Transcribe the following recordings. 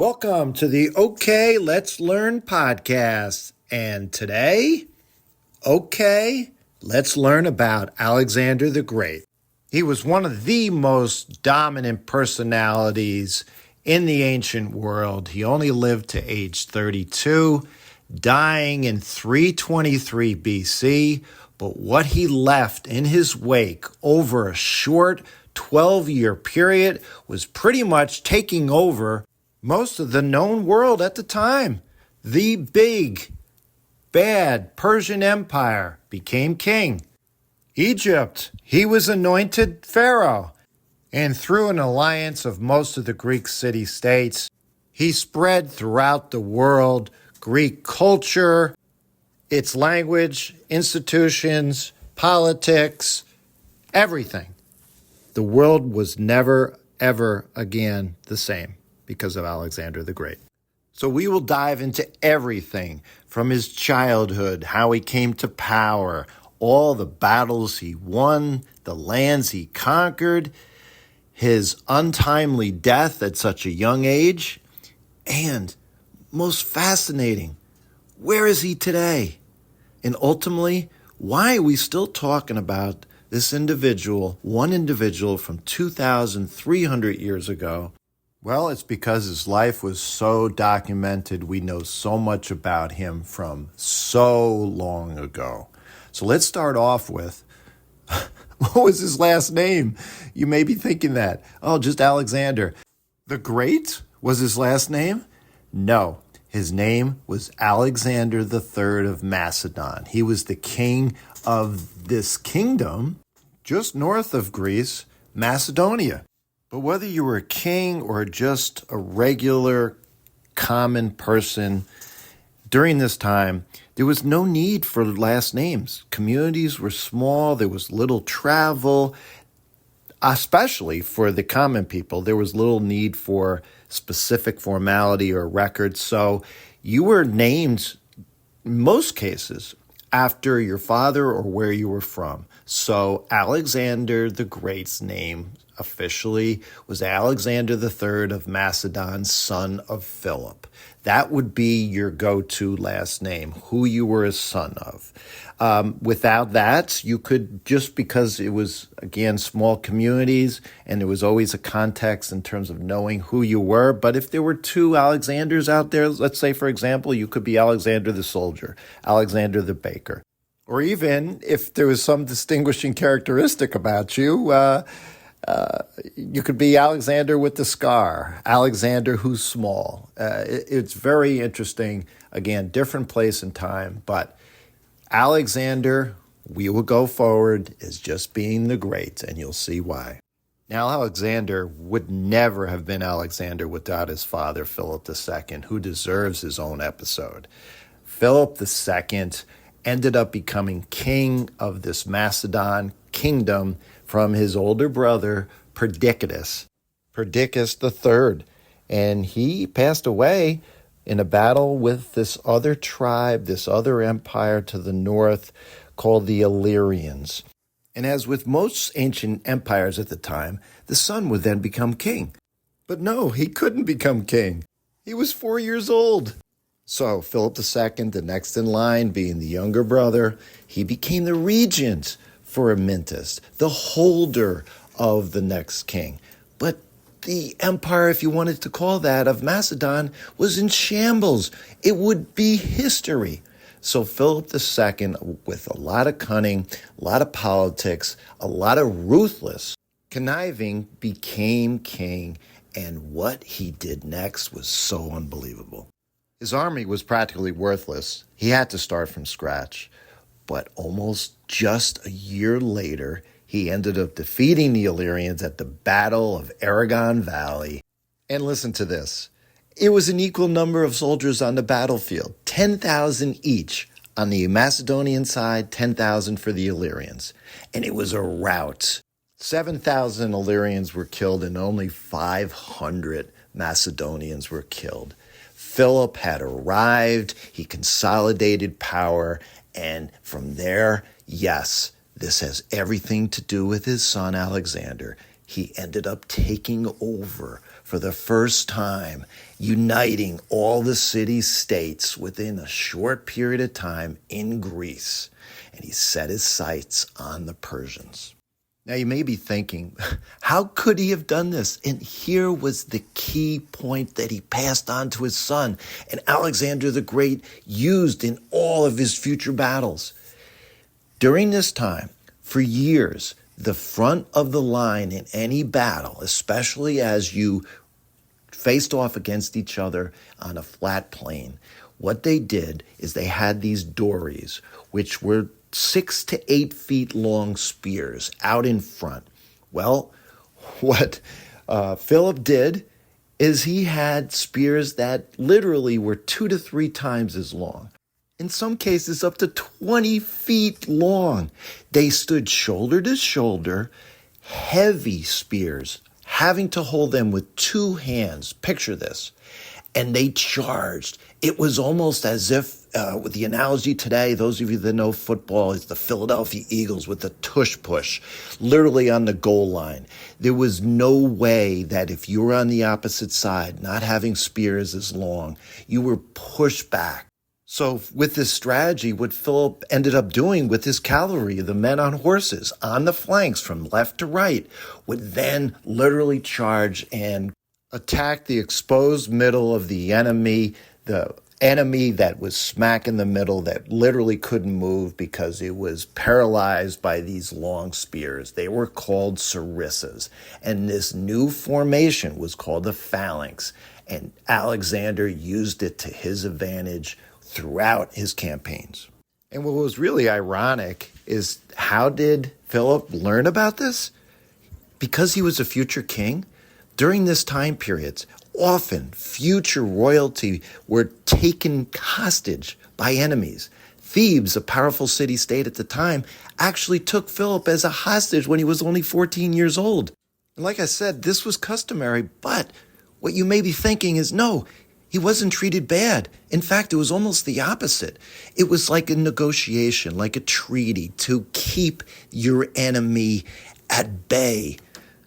Welcome to the OK, Let's Learn podcast. And today, let's learn about Alexander the Great. He was one of the most dominant personalities in the ancient world. He only lived to age 32, dying in 323 BC. But what he left in his wake over a short 12-year period was pretty much taking over most of the known world at the time. The big, bad Persian Empire became king. Egypt, he was anointed pharaoh. And through an alliance of most of the Greek city-states, he spread throughout the world Greek culture, its language, institutions, politics, everything. The world was never, ever again the same because of Alexander the Great. So we will dive into everything from his childhood, how he came to power, all the battles he won, the lands he conquered, his untimely death at such a young age, and most fascinating, where is he today? And ultimately, why are we still talking about this individual, one individual from 2,300 years ago? Well, it's because his life was so documented. We know so much about him from so long ago. So let's start off with, what was his last name? You may be thinking that. Oh, just Alexander. The Great was his last name? No, his name was Alexander the Third of Macedon. He was the king of this kingdom just north of Greece, Macedonia. But whether you were a king or just a regular common person, during this time, there was no need for last names. Communities were small. There was little travel, especially for the common people. There was little need for specific formality or records. So you were named, in most cases, after your father or where you were from. So Alexander the Great's name officially was Alexander III of Macedon, son of Philip. That would be your go-to last name, who you were a son of. Without that, you could, just because it was, again, small communities, and there was always a context in terms of knowing who you were. But if there were two Alexanders out there, let's say, for example, you could be Alexander the soldier, Alexander the baker. Or even if there was some distinguishing characteristic about you, you could be Alexander with the scar, Alexander who's small. It's very interesting. Again, different place and time, but Alexander, we will go forward as just being the great, and you'll see why. Now, Alexander would never have been Alexander without his father, Philip II, who deserves his own episode. Philip II ended up becoming king of this Macedon kingdom from his older brother, Perdiccas III. And he passed away in a battle with this other tribe, this other empire to the north called the Illyrians. And as with most ancient empires at the time, the son would then become king. But no, he couldn't become king. He was 4 years old. So Philip II, the next in line, being the younger brother, he became the regent for Amyntas, the holder of the next king. But the empire, if you wanted to call that, of Macedon was in shambles. It would be history. So Philip II, with a lot of cunning, a lot of politics, a lot of ruthless conniving, became king. And what he did next was so unbelievable. His army was practically worthless. He had to start from scratch. But almost just a year later, he ended up defeating the Illyrians at the Battle of Aragon Valley. And listen to this. It was an equal number of soldiers on the battlefield, 10,000 each. On the Macedonian side, 10,000 for the Illyrians. And it was a rout. 7,000 Illyrians were killed and only 500 Macedonians were killed. Philip had arrived. He consolidated power. And from there, yes, this has everything to do with his son Alexander. He ended up taking over for the first time, uniting all the city-states within a short period of time in Greece. And he set his sights on the Persians. Now you may be thinking, how could he have done this? And here was the key point that he passed on to his son, and Alexander the Great used in all of his future battles. During this time, for years, the front of the line in any battle, especially as you faced off against each other on a flat plain, what they did is they had these dories, which were 6 to 8 feet long spears out in front. Well, what Philip did is he had spears that literally were 2 to 3 times as long. In some cases, up to 20 feet long. They stood shoulder to shoulder, heavy spears, having to hold them with 2 hands. Picture this. And they charged. It was almost as if, with the analogy today, those of you that know football, is the Philadelphia Eagles with the tush push, literally on the goal line. There was no way that if you were on the opposite side, not having spears as long, you were pushed back. So with this strategy, what Philip ended up doing with his cavalry, the men on horses, on the flanks from left to right, would then literally charge and attack the exposed middle of the enemy that was smack in the middle, that literally couldn't move because it was paralyzed by these long spears. They were called sarissas. And this new formation was called the phalanx. And Alexander used it to his advantage throughout his campaigns. And what was really ironic is, how did Philip learn about this? Because he was a future king. During this time period, often future royalty were taken hostage by enemies. Thebes, a powerful city-state at the time, actually took Philip as a hostage when he was only 14 years old. And like I said, this was customary, but what you may be thinking is, no, he wasn't treated bad. In fact, it was almost the opposite. It was like a negotiation, like a treaty to keep your enemy at bay.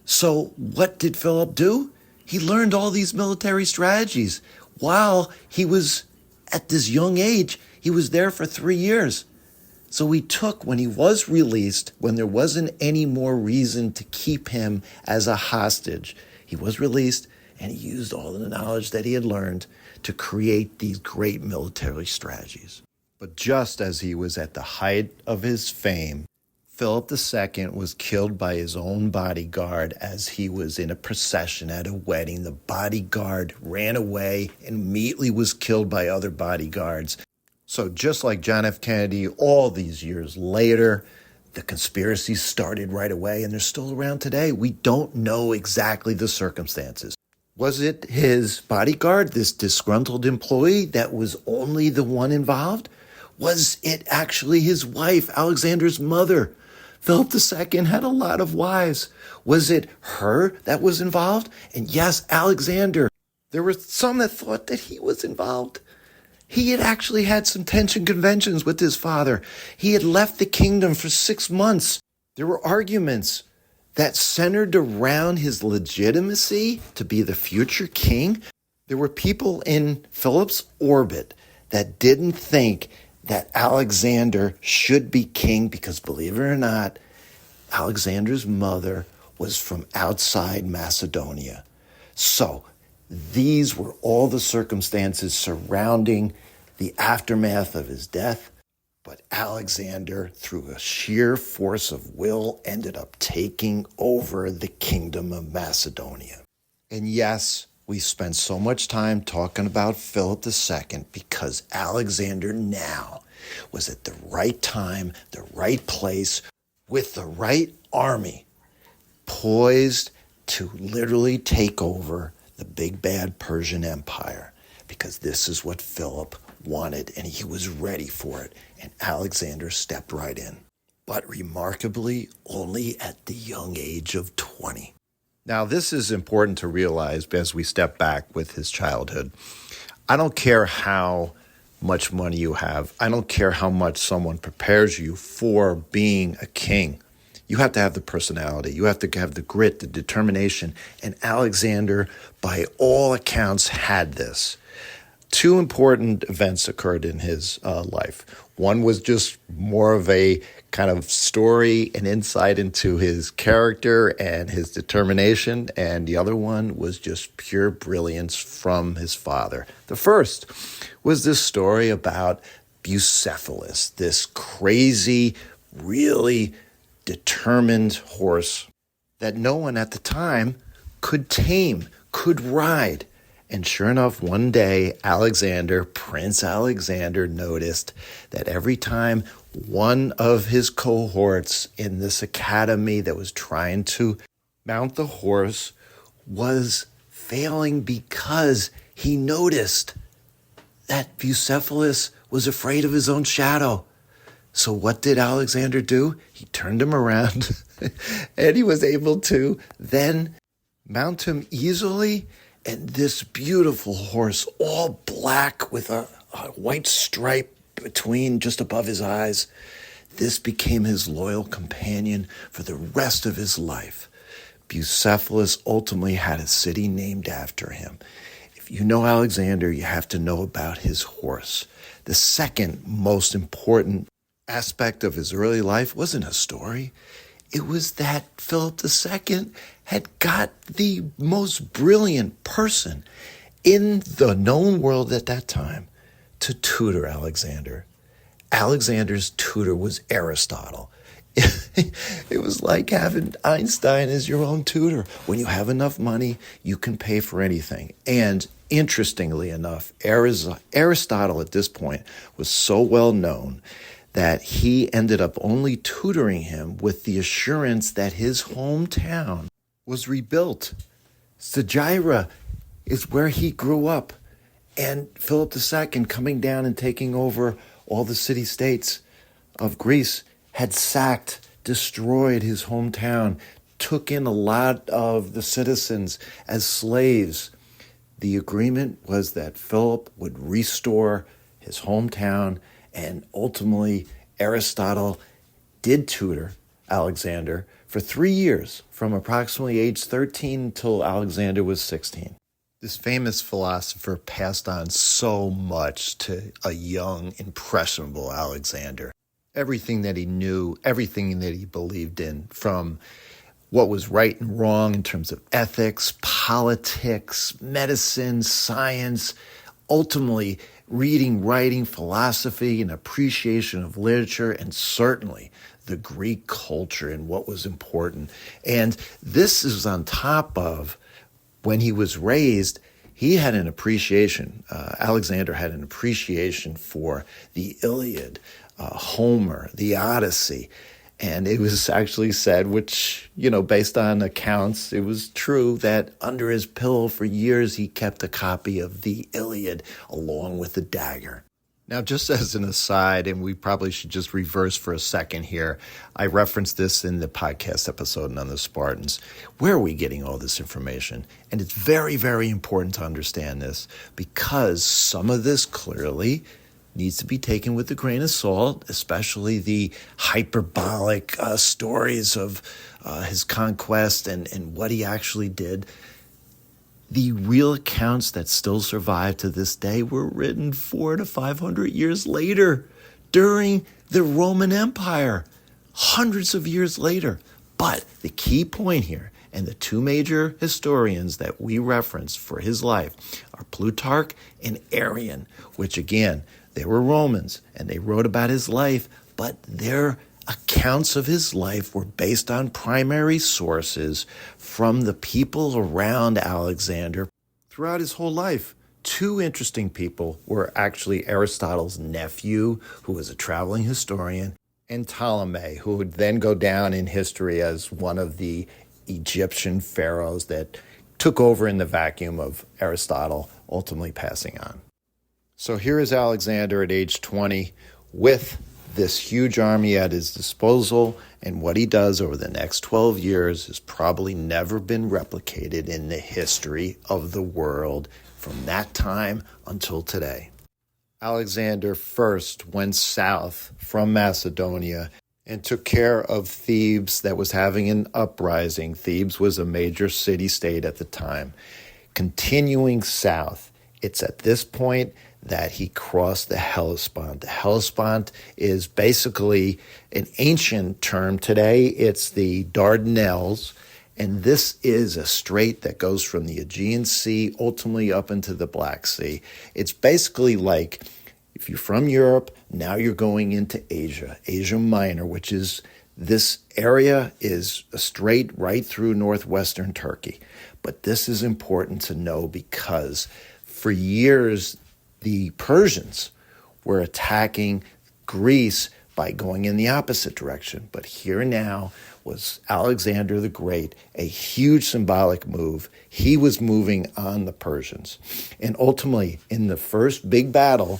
So what did Philip do? He learned all these military strategies. While he was at this young age, he was there for 3 years. So he took, when he was released, when there wasn't any more reason to keep him as a hostage, he was released, and he used all the knowledge that he had learned to create these great military strategies. But just as he was at the height of his fame, Philip II was killed by his own bodyguard as he was in a procession at a wedding. The bodyguard ran away and immediately was killed by other bodyguards. So just like John F. Kennedy, all these years later, the conspiracies started right away, and they're still around today. We don't know exactly the circumstances. Was it his bodyguard, this disgruntled employee, that was only the one involved? Was it actually his wife, Alexander's mother? Philip II had a lot of wives. Was it her that was involved? And yes, Alexander. There were some that thought that he was involved. He had actually had some tension conventions with his father. He had left the kingdom for 6 months. There were arguments that centered around his legitimacy to be the future king. There were people in Philip's orbit that didn't think that Alexander should be king because, believe it or not, Alexander's mother was from outside Macedonia. So these were all the circumstances surrounding the aftermath of his death. But Alexander, through a sheer force of will, ended up taking over the kingdom of Macedonia. And yes, we spent so much time talking about Philip II because Alexander now was at the right time, the right place, with the right army, poised to literally take over the big bad Persian Empire, because this is what Philip wanted, and he was ready for it, and Alexander stepped right in. But remarkably, only at the young age of 20. Now, this is important to realize as we step back with his childhood. I don't care how much money you have. I don't care how much someone prepares you for being a king. You have to have the personality. You have to have the grit, the determination. And Alexander, by all accounts, had this. Two important events occurred in his life. One was just more of a kind of story and insight into his character and his determination. And the other one was just pure brilliance from his father. The first was this story about Bucephalus, this crazy, really determined horse that no one at the time could tame, could ride. And sure enough, one day, Prince Alexander, noticed that every time one of his cohorts in this academy that was trying to mount the horse was failing because he noticed that Bucephalus was afraid of his own shadow. So what did Alexander do? He turned him around and he was able to then mount him easily. And this beautiful horse, all black with a white stripe between just above his eyes, this became his loyal companion for the rest of his life. Bucephalus ultimately had a city named after him. If you know Alexander, you have to know about his horse. The second most important aspect of his early life wasn't a story. It was that Philip II had got the most brilliant person in the known world at that time to tutor Alexander. Alexander's tutor was Aristotle. It was like having Einstein as your own tutor. When you have enough money, you can pay for anything. And interestingly enough, Aristotle at this point was so well known that he ended up only tutoring him with the assurance that his hometown was rebuilt. Stagira is where he grew up. And Philip II, coming down and taking over all the city-states of Greece, had sacked, destroyed his hometown, took in a lot of the citizens as slaves. The agreement was that Philip would restore his hometown, and ultimately Aristotle did tutor Alexander for 3 years, from approximately age 13 until Alexander was 16. This famous philosopher passed on so much to a young, impressionable Alexander. Everything that he knew, everything that he believed in, from what was right and wrong in terms of ethics, politics, medicine, science, ultimately reading, writing, philosophy, and appreciation of literature, and certainly the Greek culture and what was important. And this is on top of when he was raised, he had an appreciation, Alexander had an appreciation for the Iliad, Homer, the Odyssey. And it was actually said, which, based on accounts, it was true that under his pillow for years, he kept a copy of the Iliad along with the dagger. Now, just as an aside, and we probably should just reverse for a second here, I referenced this in the podcast episode on the Spartans. Where are we getting all this information? And it's very, very important to understand this, because some of this clearly needs to be taken with a grain of salt, especially the hyperbolic stories of his conquest and what he actually did. The real accounts that still survive to this day were written 400 to 500 years later, during the Roman Empire, hundreds of years later. But the key point here, and the two major historians that we reference for his life, are Plutarch and Arrian, which again, they were Romans, and they wrote about his life, but their accounts of his life were based on primary sources from the people around Alexander throughout his whole life. Two interesting people were actually Aristotle's nephew, who was a traveling historian, and Ptolemy, who would then go down in history as one of the Egyptian pharaohs that took over in the vacuum of Aristotle, ultimately passing on. So here is Alexander at age 20 with this huge army at his disposal, and what he does over the next 12 years has probably never been replicated in the history of the world from that time until today. Alexander first went south from Macedonia and took care of Thebes that was having an uprising. Thebes was a major city-state at the time. Continuing south, it's at this point that he crossed the Hellespont. The Hellespont is basically an ancient term. Today, it's the Dardanelles, and this is a strait that goes from the Aegean Sea ultimately up into the Black Sea. It's basically like if you're from Europe, now you're going into Asia, Asia Minor, which is this area is a strait right through northwestern Turkey. But this is important to know because for years, the Persians were attacking Greece by going in the opposite direction. But here now was Alexander the Great, a huge symbolic move. He was moving on the Persians. And ultimately, in the first big battle,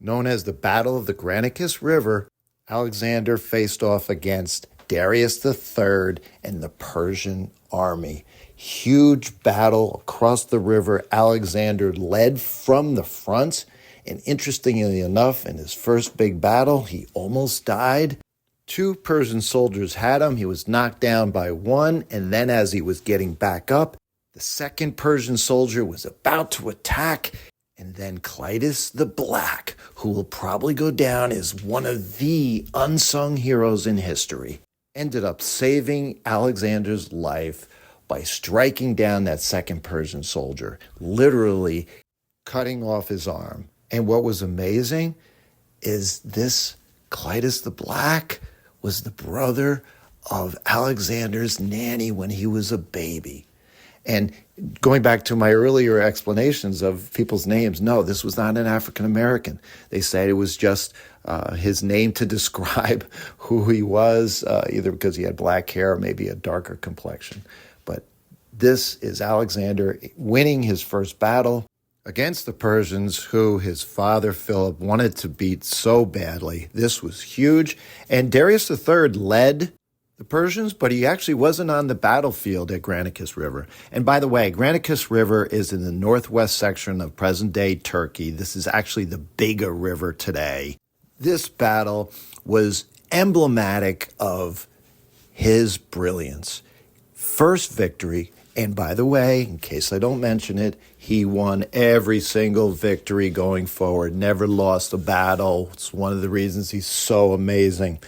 known as the Battle of the Granicus River, Alexander faced off against Darius III and the Persian army. Huge battle across the river. Alexander led from the front, and interestingly enough, in his first big battle, he almost died. 2 Persian soldiers had him. He was knocked down by one, and then as he was getting back up, the second Persian soldier was about to attack. And then Clitus the Black, who will probably go down as one of the unsung heroes in history, ended up saving Alexander's life by striking down that second Persian soldier, literally cutting off his arm. And what was amazing is this Clitus the Black was the brother of Alexander's nanny when he was a baby. And going back to my earlier explanations of people's names, no, this was not an African American. They said it was just his name to describe who he was, either because he had black hair or maybe a darker complexion. But this is Alexander winning his first battle against the Persians, who his father Philip wanted to beat so badly. This was huge. And Darius III led the Persians, but he actually wasn't on the battlefield at Granicus River. And by the way, Granicus River is in the northwest section of present-day Turkey. This is actually the bigger river today. This battle was emblematic of his brilliance. First victory, and by the way, in case I don't mention it, he won every single victory going forward, never lost a battle. It's one of the reasons he's so amazing.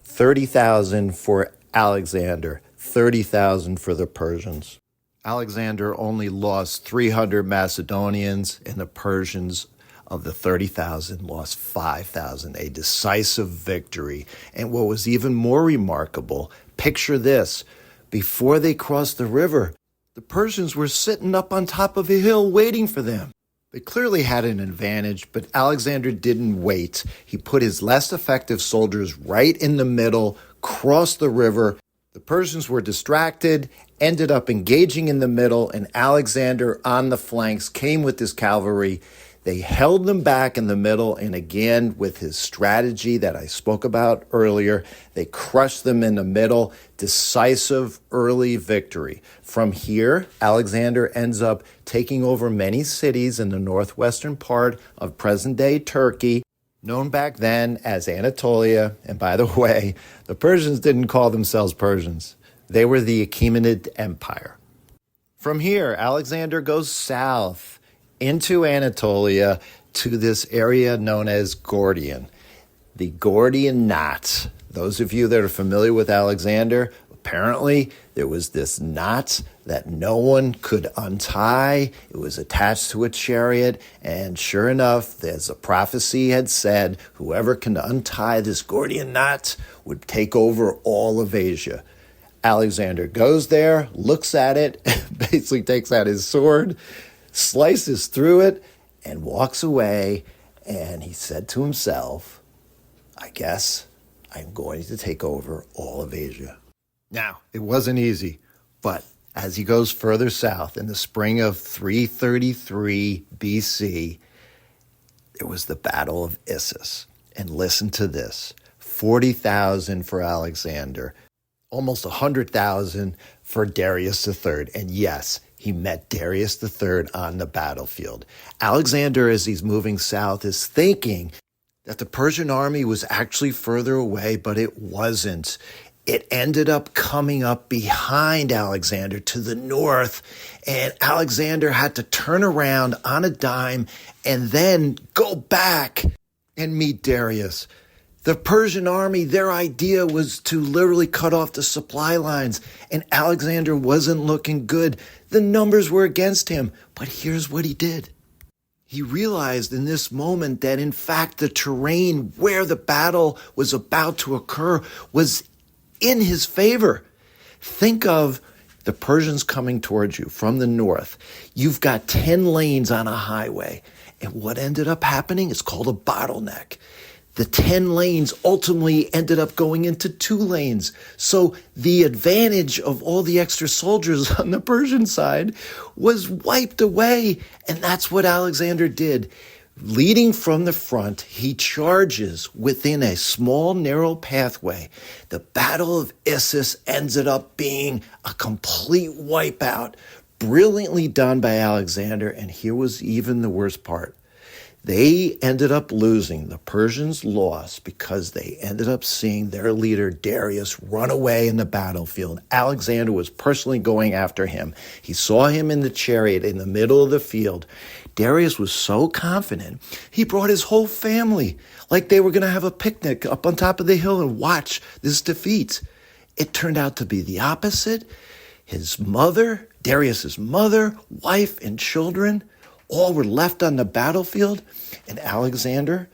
30,000 for Alexander, 30,000 for the Persians. Alexander only lost 300 Macedonians, and the Persians of the 30,000 lost 5,000, a decisive victory. And what was even more remarkable, picture this, before they crossed the river, the Persians were sitting up on top of a hill waiting for them. They clearly had an advantage, but Alexander didn't wait. He put his less effective soldiers right in the middle, crossed the river. The Persians were distracted, ended up engaging in the middle, and Alexander on the flanks came with his cavalry. They held them back in the middle, and again, with his strategy that I spoke about earlier, they crushed them in the middle. Decisive early victory. From here, Alexander ends up taking over many cities in the northwestern part of present-day Turkey, known back then as Anatolia. And by the way, the Persians didn't call themselves Persians. They were the Achaemenid Empire. From here, Alexander goes south into Anatolia to this area known as Gordian. The Gordian knot. Those of you that are familiar with Alexander, apparently there was this knot that no one could untie. It was attached to a chariot, and sure enough, as a prophecy had said, whoever can untie this Gordian knot would take over all of Asia. Alexander goes there, looks at it, basically takes out his sword, slices through it, and walks away. And he said to himself, I guess I'm going to take over all of Asia. Now, it wasn't easy, but as he goes further south in the spring of 333 BC, there was the Battle of Issus. And listen to this, 40,000 for Alexander, almost 100,000 for Darius III. And yes, he met Darius III on the battlefield. Alexander, as he's moving south, is thinking that the Persian army was actually further away, but it wasn't. It ended up coming up behind Alexander to the north, and Alexander had to turn around on a dime and then go back and meet Darius. The Persian army, their idea was to literally cut off the supply lines, and Alexander wasn't looking good. The numbers were against him, but here's what he did. He realized in this moment that, in fact, the terrain where the battle was about to occur was in his favor. Think of the Persians coming towards you from the north. You've got 10 lanes on a highway, and what ended up happening is called a bottleneck. The 10 lanes ultimately ended up going into 2 lanes. So the advantage of all the extra soldiers on the Persian side was wiped away. And that's what Alexander did. Leading from the front, he charges within a small, narrow pathway. The Battle of Issus ended up being a complete wipeout, brilliantly done by Alexander. And here was even the worst part. They ended up losing. The Persians lost because they ended up seeing their leader Darius run away in the battlefield. Alexander was personally going after him. He saw him in the chariot in the middle of the field. Darius was so confident, he brought his whole family, like they were going to have a picnic up on top of the hill and watch this defeat. It turned out to be the opposite. His mother, Darius's mother, wife, and children all were left on the battlefield, and Alexander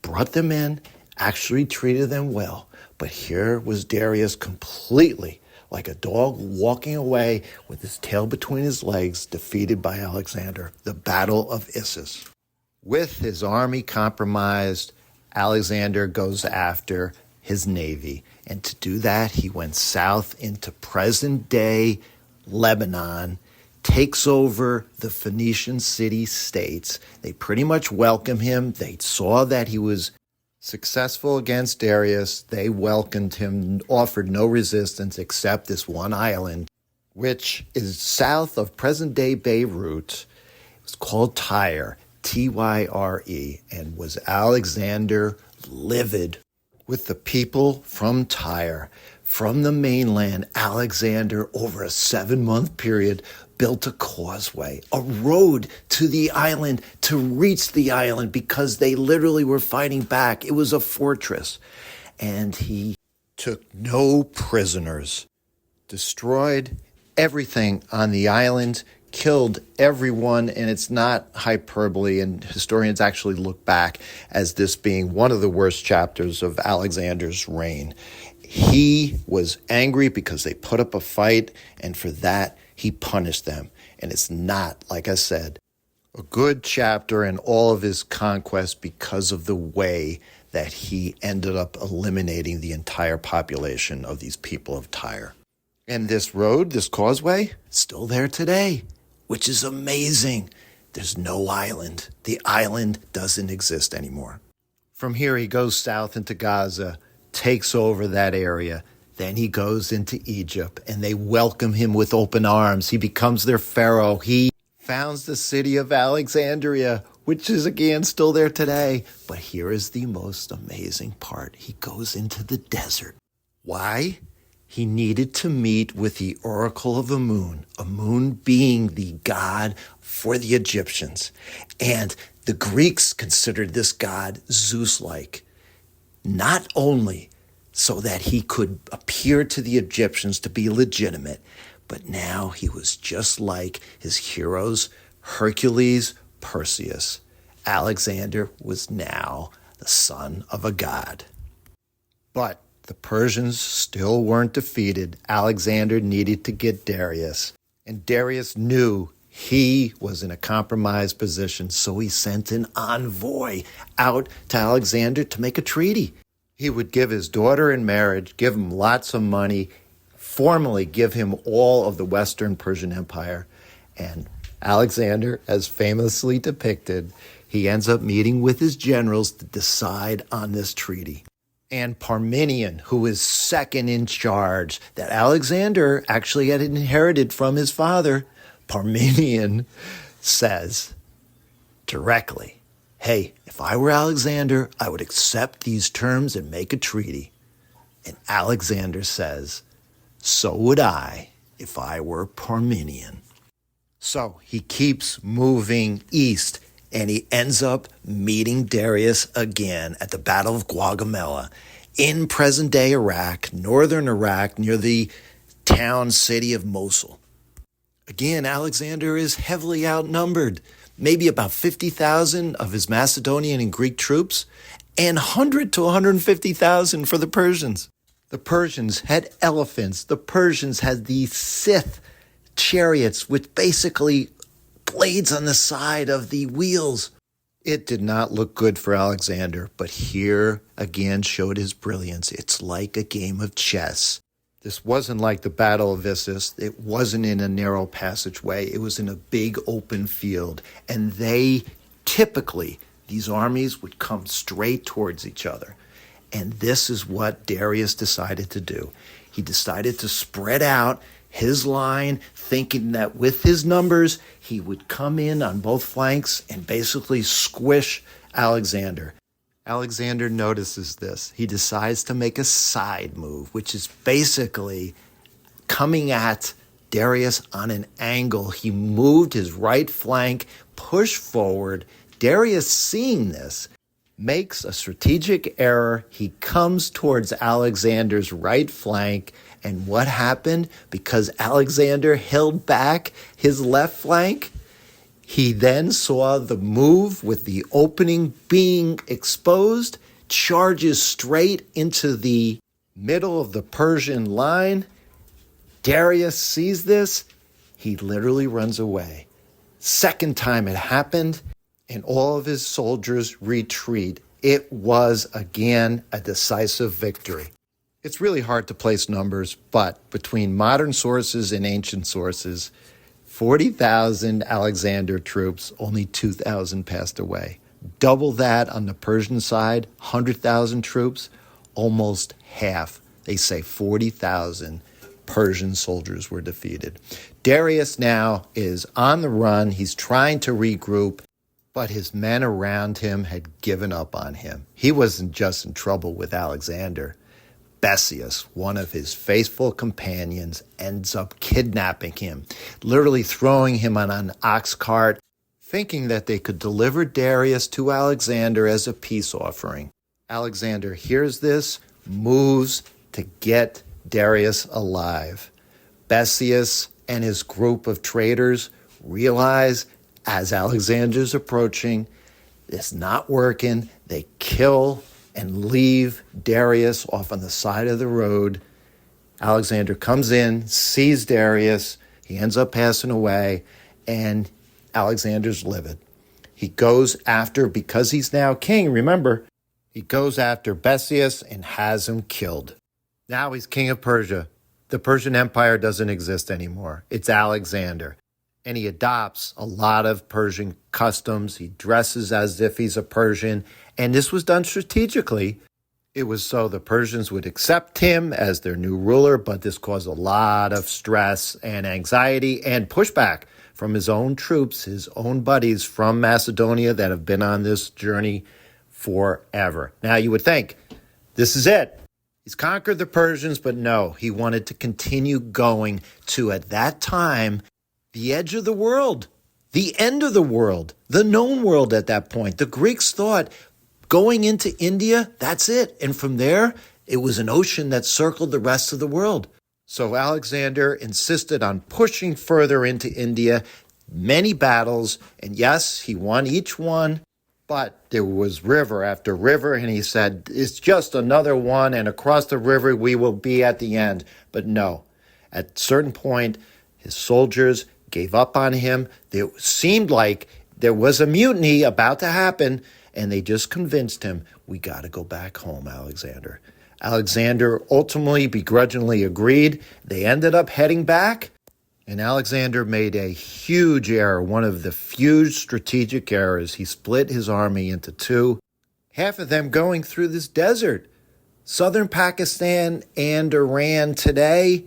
brought them in, actually treated them well. But here was Darius completely like a dog walking away with his tail between his legs, defeated by Alexander, the Battle of Issus. With his army compromised, Alexander goes after his navy. And to do that, he went south into present-day Lebanon, takes over the Phoenician city-states. They pretty much welcome him. They saw that he was successful against Darius. They welcomed him, offered no resistance except this one island, which is south of present-day Beirut. It was called Tyre, Tyre, and was Alexander livid with the people from Tyre. From the mainland, Alexander, over a 7-month period, built a causeway, a road to the island to reach the island because they literally were fighting back. It was a fortress. And he took no prisoners, destroyed everything on the island, killed everyone, and it's not hyperbole, and historians actually look back as this being one of the worst chapters of Alexander's reign. He was angry because they put up a fight, and for that, he punished them. And it's not, like I said, a good chapter in all of his conquests because of the way that he ended up eliminating the entire population of these people of Tyre. And this road, this causeway, still there today, which is amazing. There's no island. The island doesn't exist anymore. From here, he goes south into Gaza, takes over that area. Then he goes into Egypt, and they welcome him with open arms. He becomes their pharaoh. He founds the city of Alexandria, which is, again, still there today. But here is the most amazing part. He goes into the desert. Why? He needed to meet with the oracle of a moon being the god for the Egyptians. And the Greeks considered this god Zeus-like, not only so that he could appear to the Egyptians to be legitimate, but now he was just like his heroes, Hercules, Perseus. Alexander was now the son of a god. But the Persians still weren't defeated. Alexander needed to get Darius, and Darius knew he was in a compromised position, so he sent an envoy out to Alexander to make a treaty. He would give his daughter in marriage, give him lots of money, formally give him all of the Western Persian Empire. And Alexander, as famously depicted, he ends up meeting with his generals to decide on this treaty. And Parmenion, who is second in charge, that Alexander actually had inherited from his father, Parmenion says directly, Hey, if I were Alexander, I would accept these terms and make a treaty. And Alexander says, so would I if I were Parmenion. So he keeps moving east, and he ends up meeting Darius again at the Battle of Gaugamela in present-day Iraq, northern Iraq, near the town city of Mosul. Again, Alexander is heavily outnumbered, maybe about 50,000 of his Macedonian and Greek troops, and 100 to 150,000 for the Persians. The Persians had elephants. The Persians had these Scythe chariots with basically blades on the side of the wheels. It did not look good for Alexander, but here again showed his brilliance. It's like a game of chess. This wasn't like the Battle of Issus. It wasn't in a narrow passageway. It was in a big open field. And these armies would come straight towards each other. And this is what Darius decided to do. He decided to spread out his line, thinking that with his numbers, he would come in on both flanks and basically squish Alexander. Alexander notices this. He decides to make a side move, which is basically coming at Darius on an angle. He moved his right flank, pushed forward. Darius, seeing this, makes a strategic error. He comes towards Alexander's right flank. And what happened? Because Alexander held back his left flank, he then saw the move with the opening being exposed, charges straight into the middle of the Persian line. Darius sees this. He literally runs away. Second time it happened, and all of his soldiers retreat. It was, again, a decisive victory. It's really hard to place numbers, but between modern sources and ancient sources, 40,000 Alexander troops, only 2,000 passed away. Double that on the Persian side, 100,000 troops, almost half. They say 40,000 Persian soldiers were defeated. Darius now is on the run. He's trying to regroup, but his men around him had given up on him. He wasn't just in trouble with Alexander. Bessius, one of his faithful companions, ends up kidnapping him, literally throwing him on an ox cart, thinking that they could deliver Darius to Alexander as a peace offering. Alexander hears this, moves to get Darius alive. Bessius and his group of traitors realize, as Alexander's approaching, it's not working. They kill and leave Darius off on the side of the road. Alexander comes in, sees Darius. He ends up passing away, and Alexander's livid. He goes after, because he's now king, remember, he goes after Bessius and has him killed. Now he's king of Persia. The Persian Empire doesn't exist anymore. It's Alexander. And he adopts a lot of Persian customs. He dresses as if he's a Persian. And this was done strategically. It was so the Persians would accept him as their new ruler, but this caused a lot of stress and anxiety and pushback from his own troops, his own buddies from Macedonia that have been on this journey forever. Now you would think, this is it. He's conquered the Persians, but no, he wanted to continue going to, at that time, the edge of the world, the end of the world, the known world at that point. The Greeks thought going into India, that's it. And from there, it was an ocean that circled the rest of the world. So Alexander insisted on pushing further into India, many battles, and yes, he won each one, but there was river after river, and he said, it's just another one, and across the river we will be at the end. But no, at a certain point, his soldiers gave up on him. It seemed like there was a mutiny about to happen, and they just convinced him, we got to go back home, Alexander. Alexander ultimately begrudgingly agreed. They ended up heading back, and Alexander made a huge error, one of the few strategic errors. He split his army into two, half of them going through this desert. Southern Pakistan and Iran today,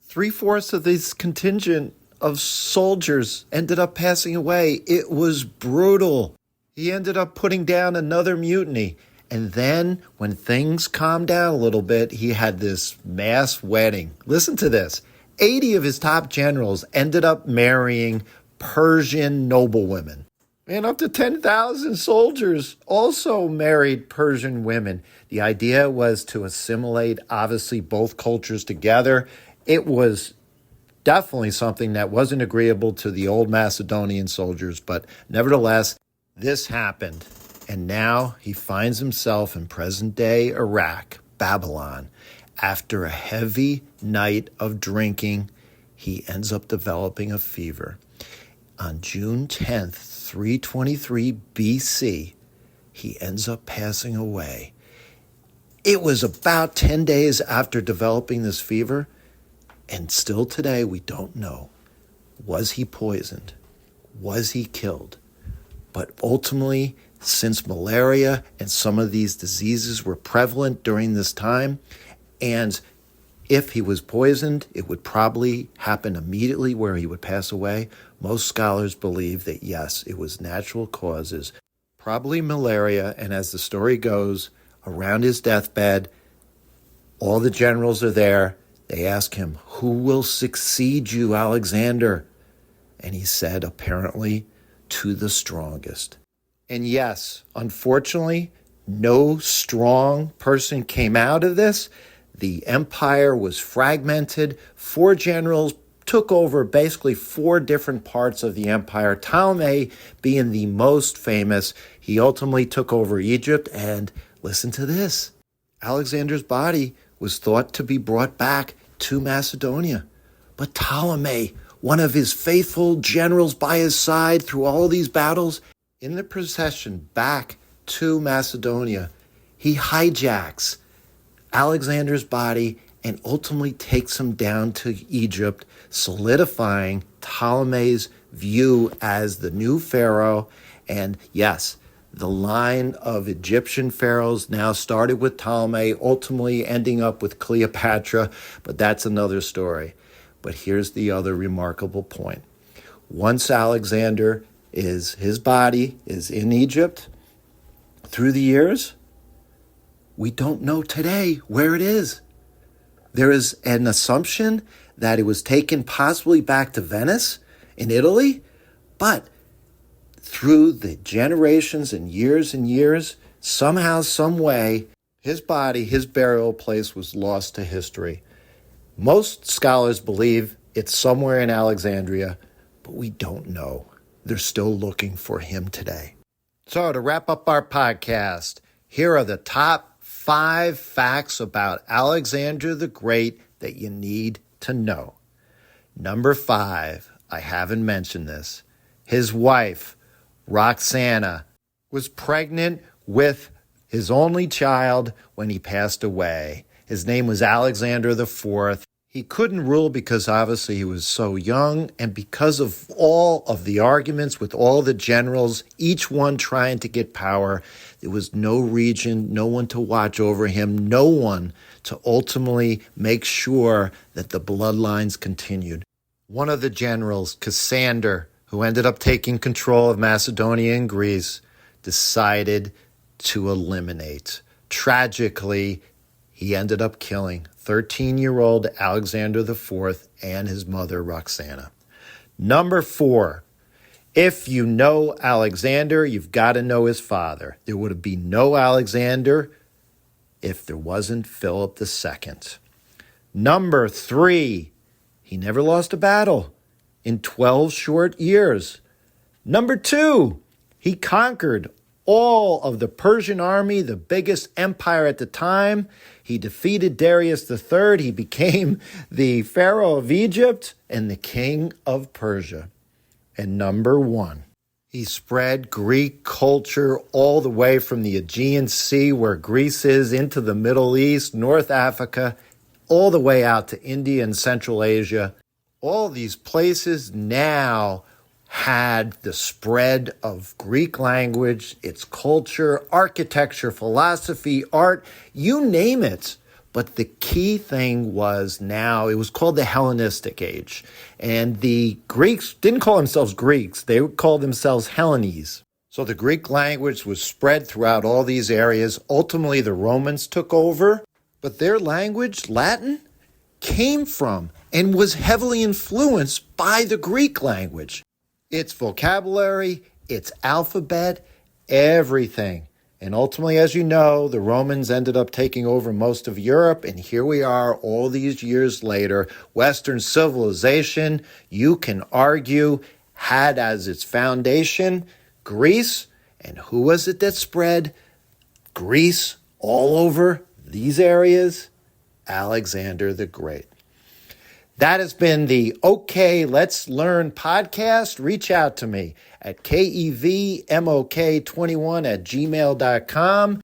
3/4 of this contingent of soldiers ended up passing away. It was brutal. He ended up putting down another mutiny. And then, when things calmed down a little bit, he had this mass wedding. Listen to this. 80 of his top generals ended up marrying Persian noblewomen. And up to 10,000 soldiers also married Persian women. The idea was to assimilate, obviously, both cultures together. It was definitely something that wasn't agreeable to the old Macedonian soldiers, but nevertheless, this happened. And now he finds himself in present-day Iraq, Babylon. After a heavy night of drinking, he ends up developing a fever. On June 10th, 323 BC, he ends up passing away. It was about 10 days after developing this fever, and still today we don't know. Was he poisoned? Was he killed? But ultimately, since malaria and some of these diseases were prevalent during this time, and if he was poisoned, it would probably happen immediately where he would pass away. Most scholars believe that yes, it was natural causes, probably malaria, and as the story goes, around his deathbed, all the generals are there. They ask him, "Who will succeed you, Alexander?" And he said, apparently, "To the strongest." And yes, unfortunately, no strong person came out of this. The empire was fragmented. 4 generals took over basically 4 different parts of the empire. Ptolemy being the most famous, he ultimately took over Egypt. And listen to this. Alexander's body was thought to be brought back to Macedonia. But Ptolemy, one of his faithful generals by his side through all these battles, in the procession back to Macedonia, he hijacks Alexander's body and ultimately takes him down to Egypt, solidifying Ptolemy's view as the new pharaoh. And yes, the line of Egyptian pharaohs now started with Ptolemy, ultimately ending up with Cleopatra, but that's another story. But here's the other remarkable point. Once his body is in Egypt, through the years, we don't know today where it is. There is an assumption that it was taken possibly back to Venice in Italy, but through the generations and years, somehow, some way, his body, his burial place was lost to history. Most scholars believe it's somewhere in Alexandria, but we don't know. They're still looking for him today. So to wrap up our podcast, here are the top 5 facts about Alexander the Great that you need to know. Number 5, I haven't mentioned this. His wife, Roxana, was pregnant with his only child when he passed away. His name was Alexander the Fourth. He couldn't rule because obviously he was so young, and because of all of the arguments with all the generals, each one trying to get power, there was no regent, no one to watch over him, no one to ultimately make sure that the bloodlines continued. One of the generals, Cassander, who ended up taking control of Macedonia and Greece, decided to eliminate. Tragically, he ended up killing 13-year-old Alexander IV and his mother, Roxana. Number 4, if you know Alexander, you've got to know his father. There would be no Alexander if there wasn't Philip II. Number 3, he never lost a battle in 12 short years. Number 2, he conquered all of the Persian army, the biggest empire at the time. He defeated Darius III. He became the pharaoh of Egypt and the king of Persia. And number 1, he spread Greek culture all the way from the Aegean Sea, where Greece is, into the Middle East, North Africa, all the way out to India and Central Asia. All these places now had the spread of Greek language, its culture, architecture, philosophy, art, you name it. But the key thing was now, it was called the Hellenistic Age. And the Greeks didn't call themselves Greeks, they would call themselves Hellenes. So the Greek language was spread throughout all these areas. Ultimately, the Romans took over, but their language, Latin, came from and was heavily influenced by the Greek language. Its vocabulary, its alphabet, everything. And ultimately, as you know, the Romans ended up taking over most of Europe, and here we are all these years later. Western civilization, you can argue, had as its foundation Greece. And who was it that spread Greece all over these areas? Alexander the Great. That has been the OK Let's Learn podcast. Reach out to me at kevmok21@gmail.com.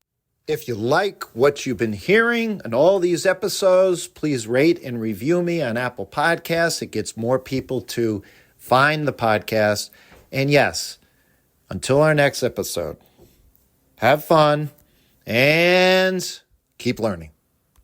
If you like what you've been hearing in all these episodes, please rate and review me on Apple Podcasts. It gets more people to find the podcast. And yes, until our next episode, have fun and keep learning.